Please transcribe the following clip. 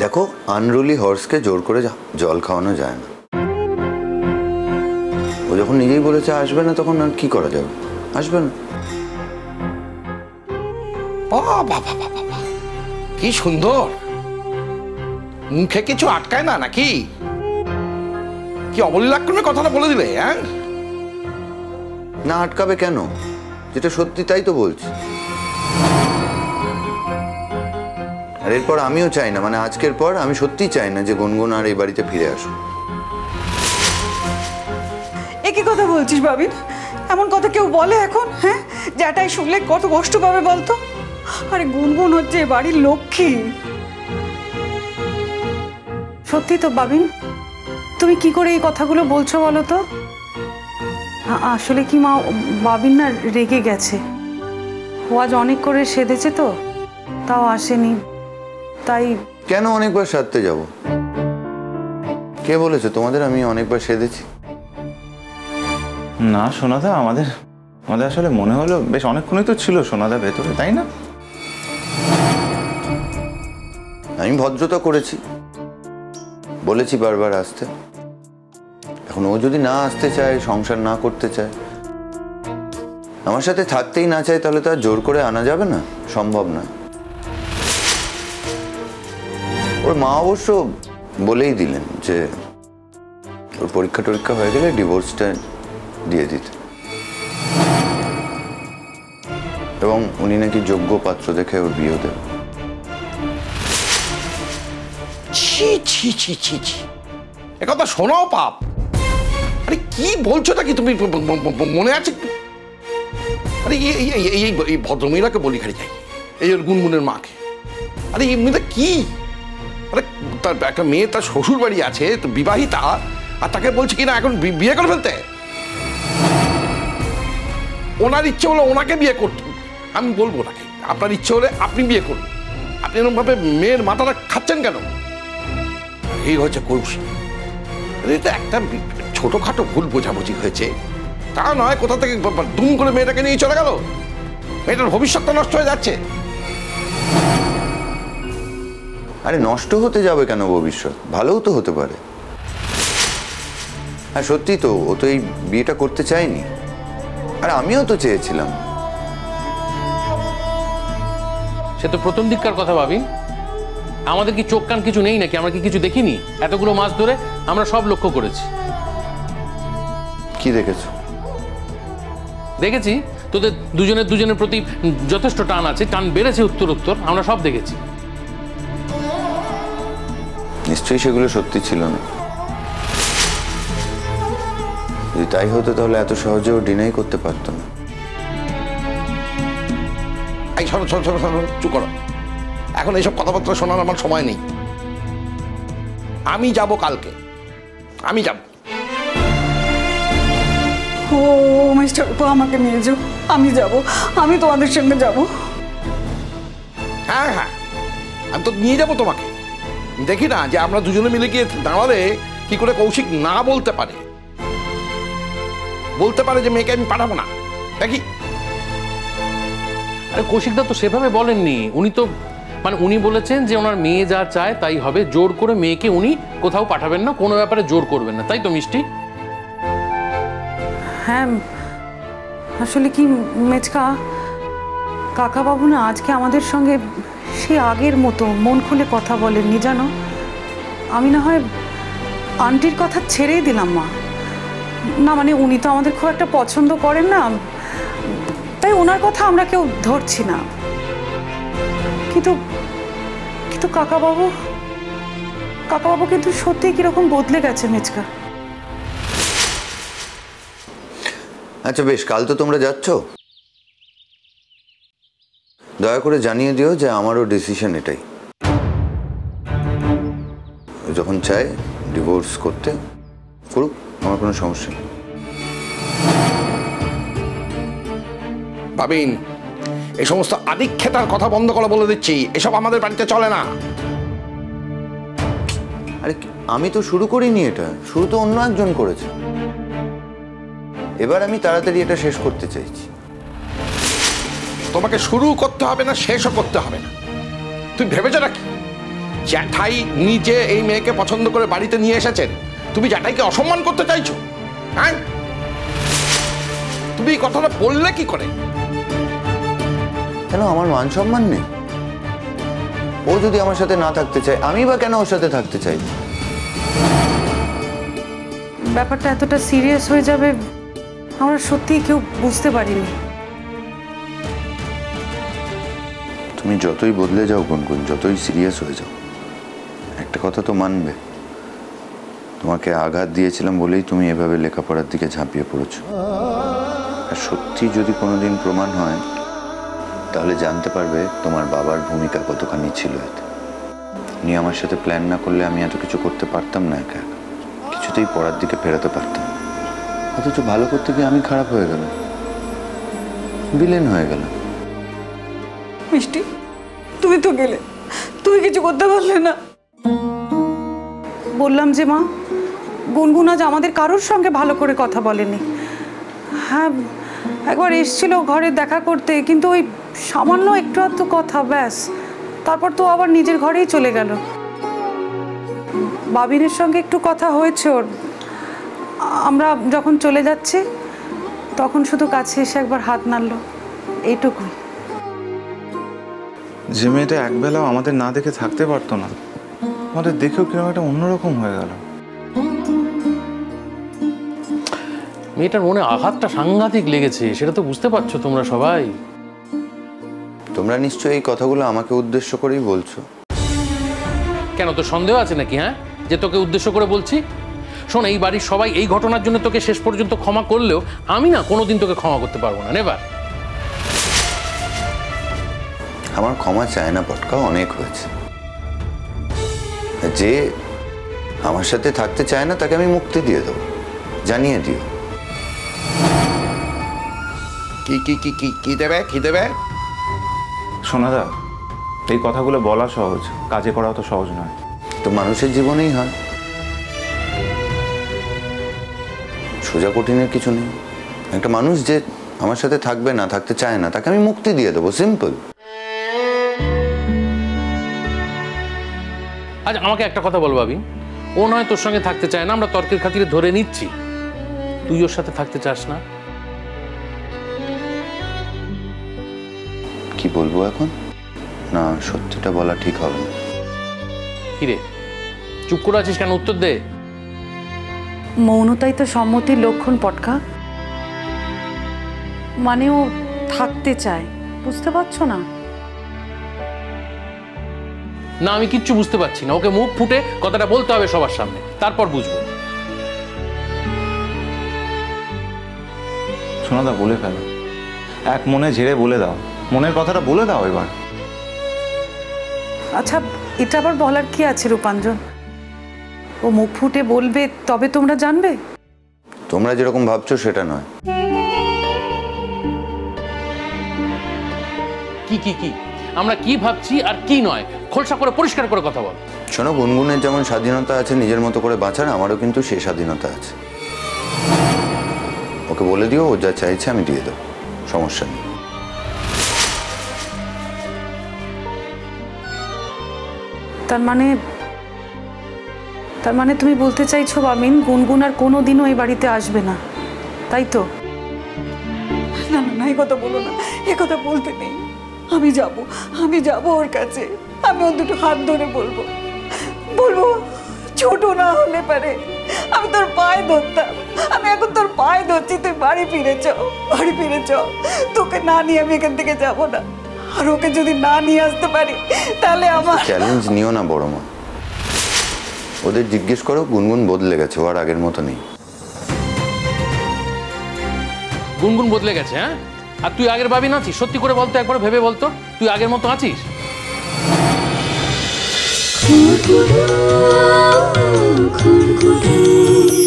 দেখো, আনরুলি হর্সকে জোর করে জল খাওয়ানো যায় না। ও যখন নিজেই বলেছে আসবে না, তখন আর কি করা যাবে? আসবে না। বাবা কি সুন্দর, মুখে কিছু আটকায় না নাকি? কি অবলীলাক্রমে কথাটা বলে দিলে? হ্যাঁ, না আটকাবে কেন? যেটা সত্যি তাই তো বলছি। আর এরপর আমিও চাই না, মানে আজকের পর আমি সত্যিই চাই না যে গুনগুন আর এই বাড়িতে ফিরে আসুক। একই কথা বলছিস বাবিন? এমন কথা কেউ বলে এখন? হ্যাঁ, যেটাই শুনলে কত কষ্ট পাবে বলতো। আরে গুনগুন হচ্ছে বাড়ির লক্ষ্মী। সত্যি তো বাবিন, তুমি কি করে এই কথাগুলো বলছো বলো তো? আসলে কি মা, বাবিন না রেগে গেছে। ও আজ অনেক করে সেধেছে তো, তাও আসেনি, তাই। কেন অনেকবার সাধতে যাব? কে বলেছে তোমাদের আমি অনেকবার সেধেছি? না সোনাদা, আমাদের আসলে মনে হলো বেশ অনেকক্ষণই তো ছিল সোনাদা ভেতরে, তাই না? আমি ভদ্রতা করেছি, বলেছি বারবার আসতে। এখন ও যদি না আসতে চায়, সংসার না করতে চায়, আমার সাথে থাকতেই না চায়, তাহলে তো আর জোর করে আনা যাবে না, সম্ভব না। ওর মা অবশ্য বলেই দিলেন যে ওর পরীক্ষা টরীক্ষা হয়ে গেলে ডিভোর্সটা দিয়ে দিতে, এবং উনি নাকি যোগ্য পাত্র দেখে ওর বিয়ে দেবে। ছি ছি ছি ছি ছি, একথা শোনাও পাপ। আরে কি বলছো নাকি তুমি? মনে আছে? আরে এই ভদ্রমহিলাকে বলি খালি যাই, এই ওর গুনগুনের মাকে। আরে এই মেয়েটা কি? আরে তার একটা মেয়ে, তার শ্বশুর বাড়ি আছে, তো বিবাহিতা, আর তাকে বলছে কিনা এখন বিয়ে করে ফেলতে। ওনার ইচ্ছে হলো ওনাকে বিয়ে করতে, আমি বলবো নাকি আপনার ইচ্ছে হলে আপনি বিয়ে করুন। আপনি এরকম ভাবে মেয়ের মাথাটা খাচ্ছেন কেন? এই হচ্ছে কৌশিক। এটা একটা ছোটখাটো ভুল বোঝাবুঝি হয়েছে, তা নয় কোথা থেকে দুম করে মেয়েটাকে নিয়ে চলে গেল। মেয়েটার ভবিষ্যৎটা নষ্ট হয়ে যাচ্ছে। আরে নষ্ট হতে যাবে কেন ভবিষ্যৎ? ভালোও তো হতে পারে। হ্যাঁ সত্যি তো, ও তো এই বিয়েটা করতে চায়নি, আর আমিও তো চেয়েছিলাম। সে তো প্রথম দিককার কথা ভাবি। আমাদের কি চোখ কান কিছু নেই নাকি? আমরা কি কিছু দেখিনি? এতগুলো মাস ধরে আমরা সব লক্ষ্য করেছি। কি দেখেছো? দেখেছি তোদের দুজনের প্রতি যথেষ্ট টান আছে, টান বেড়েছে উত্তর। আমরা সব দেখেছি। নিশ্চয়ই সেগুলো সত্যি ছিল না। যদি তাই হতো তাহলে এত সহজে ও ডিনাই করতে পারতো না। এই শোনো চুপ করো। এখন এইসব কথাবার্তা শোনার আমার সময় নেই। আমি যাব কালকে, আমি যাব। ও মিস্টার উপা, আমাকে নিয়ে যাও, আমি যাব, আমি তোমাদের সঙ্গে যাব। হ্যাঁ হ্যাঁ, আমি তো নিয়ে যাবো তোমাকে। দেখি না যে আমরা দুজনে মিলে গিয়ে দাঁড়ালে কি করে কৌশিক না বলতে পারে যে মেয়েকে আমি পাঠাবো না। দেখি। আরে কৌশিকদা তো সেভাবে বলেননি। উনি তো উনি বলেছেন যে ওনার মেয়ে যা চায় তাই হবে। জোর করে মেয়েকে উনি কোথাও পাঠাবেন না, কোনো ব্যাপারে জোর করবেন না, তাই তো মিষ্টি? হ্যাঁ আসলে কি মেচকা, কাকাবাবু না আজকে আমাদের সঙ্গে সে আগের মতো মন খুলে কথা বলেননি জানো। আমি না হয় আন্টির কথা ছেড়েই দিলাম মা। না উনি তো আমাদের খুব একটা পছন্দ করেন না, তাই ওনার কথা আমরা কেউ ধরছি না। কিন্তু কাকাবাবু কিন্তু সত্যি কিরকম বদলে গেছে মেচকা। আচ্ছা বেশ, কাল তো তোমরা যাচ্ছ, দয়া করে জানিয়ে দিও যে আমারও ডিসিশন এটাই। যখন চায় ডিভোর্স করতে করুক, আমার কোনো সমস্যা নেই। ভাবিন, এই সমস্ত আদিক্ষেতার কথা বন্ধ করে বলে দিচ্ছি, এসব আমাদের বাড়িতে চলে না। আরে আমি তো শুরু করিনি, এটা শুরু তো অন্য একজন করেছে। এবার আমি তাড়াতাড়ি এটা শেষ করতে চাইছি। তোমাকে শুরু করতে হবে না, শেষও করতে হবে না। তুই ভেবেছো নাকি জ্যাঠাই নিজে এই মেয়েকে পছন্দ করে বাড়িতে নিয়ে এসেছেন, তুমি জ্যাঠাইকে অসম্মান করতে চাইছো? হ্যাঁ, তুমি এই কথাটা বললে কি করে? কেন আমার মান সম্মান নেই? ও যদি আমার সাথে না থাকতে চায়, আমি বা কেন ওর সাথে থাকতে চাই? ব্যাপারটা এতটা সিরিয়াস হয়ে যাবে আমরা সত্যিই কেউ বুঝতে পারিনি। তুমি যতই বদলে যাও গুনগুন, যতই সিরিয়াস হয়ে যাও, একটা কথা তো মানবে, তোমাকে আঘাত দিয়েছিলাম বলেই তুমি এভাবে লেখাপড়ার দিকে ঝাঁপিয়ে পড়েছো। আর সত্যি যদি কোনোদিন প্রমাণ হয়, তাহলে জানতে পারবে তোমার বাবার ভূমিকা কতখানি ছিল এতে। উনি আমার সাথে প্ল্যান না করলে আমি এত কিছু করতে পারতাম না, একা একা কিছুতেই পড়ার দিকে ফেরাতে পারতাম। অথচ ভালো করতে গিয়ে আমি খারাপ হয়ে গেলাম, ভিলেন হয়ে গেলাম। মিষ্টি, তুমি তো গেলে, তুমি কিছু করতে পারলে না। বললাম যে মা, গুনগুন আজ আমাদের কারোর সঙ্গে ভালো করে কথা বলেনি। হ্যাঁ, একবার এসেছিল ঘরে দেখা করতে, কিন্তু ওই সামান্য একটু আধটু কথা, ব্যাস। তারপর তো আবার নিজের ঘরেই চলে গেল। বাবিনের সঙ্গে একটু কথা হয়েছে ওর। আমরা যখন চলে যাচ্ছি তখন শুধু কাছে এসে একবার হাত নাড়ল, এইটুকুই। যে মেয়েটা একবেলাও আমাদের না দেখে থাকতে পারতো না, আমাদের দেখেও কিরকম একটা অন্যরকম হয়ে গেল। মেয়েটার মনে আঘাতটা সাংঘাতিক লেগেছে, সেটা তো বুঝতে পারছো তোমরা সবাই। তোমরা নিশ্চয়ই এই কথাগুলো আমাকে উদ্দেশ্য করেই বলছো। কেন, তোর সন্দেহ আছে নাকি? হ্যাঁ, যে তোকে উদ্দেশ্য করে বলছি? শোন, এই বাড়ির সবাই এই ঘটনার জন্য তোকে শেষ পর্যন্ত ক্ষমা করলেও আমি না কোনোদিন তোকে ক্ষমা করতে পারবো না, নেভার। আমার ক্ষমা চায় না পটকা, অনেক হয়েছে। যে আমার সাথে থাকতে চায় না তাকে আমি মুক্তি দিয়ে দেবো, জানিয়ে দিও। কি কি কি কি কি দেবে, কি দেবে? সোনাদা, এই কথাগুলো বলা সহজ, কাজে করা তো সহজ নয়। তো মানুষের জীবনেই হয়, সোজা কঠিনের কিছু নেই। একটা মানুষ যে আমার সাথে থাকবে না, থাকতে চায় না, তাকে আমি মুক্তি দিয়ে দেবো, সিম্পল। আচ্ছা, আমাকে একটা কথা বল ভাবি, ও নয় তোর সঙ্গে থাকতে চায় না, আমরা তর্কের খাতিরে ধরে নিচ্ছি, তুই ওর সাথে থাকতে চাস না? কি বলবো এখন? না, সত্যিটা বলা ঠিক হবে না। কিরে চুপ করে আছিস কেন? উত্তর দে। মৌনতাই তো সম্মতির লক্ষণ পটকা। মানে ও থাকতে চায়, বুঝতে পারছো না? না, আমি কিচ্ছু বুঝতে পারছি না। ওকে মুখ ফুটে কথাটা বলতে হবে সবার সামনে, তারপর বুঝবো। সোনাদা, বলে ফেলো, এক মনে ঝেড়ে বলে দাও, মনের কথাটা বলে দাও এবার। আচ্ছা, এটা আবার বলার কি আছে রূপাঞ্জন? ও মুখ ফুটে বলবে তবে তোমরা জানবে। তোমরা যেরকম ভাবছো সেটা নয়। কি কি কি আমরা কি ভাবছি আর কি নয়, খোলসা করে পরিষ্কার করে কথা বল। শোনো, গুনগুনের যেমন স্বাধীনতা আছে নিজের মতো করে বাঁচার, আমারও কিন্তু সেই স্বাধীনতা আছে। ওকে বলে দিও, ও যা চাইছে আমি দিয়ে দেবো, সমস্যা নেই। তার মানে তুমি বলতে চাইছো বামিন, গুনগুন আর কোনোদিনও এই বাড়িতে আসবে না, তাই তো? না না না, এই কথা বলো না, এ কথা বলতে নেই। আমি যাব ওর কাছে, আমি ওর দুটো হাত ধরে বলবো, ছোট না হলে পারে আমি তোর পায়ে ধরতাম। আমি এখন তোর পায়ে ধরছি, তুই বাড়ি ফিরে চ। তোকে না নিয়ে আমি এখান থেকে যাব না। আর ওকে যদি না নিয়ে আসতে পারি তাহলে আমার চ্যালেঞ্জ নিও না বড় মা। ওদের জিজ্ঞেস করো, গুনগুন বদলে গেছে, ও আর আগের মতো নেই। গুনগুন বদলে গেছে? হ্যাঁ, আর তুই আগের ভাবি না আছিস? সত্যি করে বলতো, একবার ভেবে বলতো, তুই আগের মতো আছিস? খুরকুরু খুরকুরু